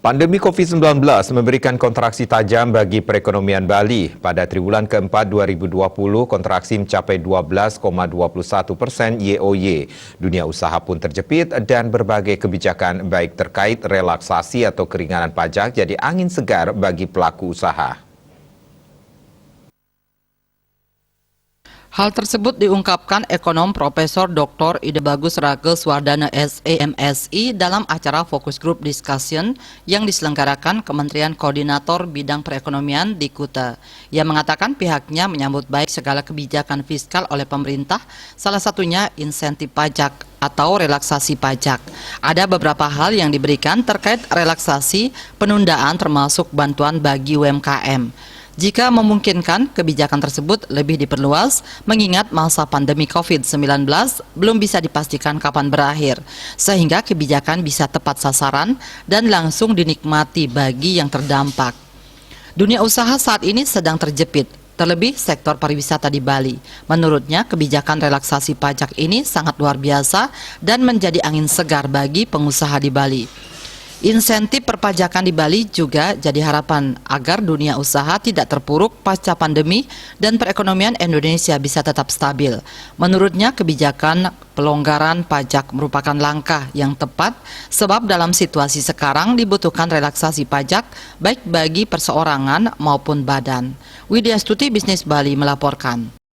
Pandemi COVID-19 memberikan kontraksi tajam bagi perekonomian Bali. Pada triwulan keempat 2020, kontraksi mencapai 12,21% YoY. Dunia usaha pun terjepit dan berbagai kebijakan baik terkait relaksasi atau keringanan pajak jadi angin segar bagi pelaku usaha. Hal tersebut diungkapkan ekonom Profesor Dr. Ide Bagus Rageswardana SEMSI dalam acara Focus Group Discussion yang diselenggarakan Kementerian Koordinator Bidang Perekonomian di Kuta. Ia mengatakan pihaknya menyambut baik segala kebijakan fiskal oleh pemerintah, salah satunya insentif pajak atau relaksasi pajak. Ada beberapa hal yang diberikan terkait relaksasi penundaan termasuk bantuan bagi UMKM. Jika memungkinkan, kebijakan tersebut lebih diperluas mengingat masa pandemi COVID-19 belum bisa dipastikan kapan berakhir, sehingga kebijakan bisa tepat sasaran dan langsung dinikmati bagi yang terdampak. Dunia usaha saat ini sedang terjepit, terlebih sektor pariwisata di Bali. Menurutnya, kebijakan relaksasi pajak ini sangat luar biasa dan menjadi angin segar bagi pengusaha di Bali. Insentif perpajakan di Bali juga jadi harapan agar dunia usaha tidak terpuruk pasca pandemi dan perekonomian Indonesia bisa tetap stabil. Menurutnya, kebijakan pelonggaran pajak merupakan langkah yang tepat sebab dalam situasi sekarang dibutuhkan relaksasi pajak baik bagi perseorangan maupun badan. Widya Stuti, Bisnis Bali melaporkan.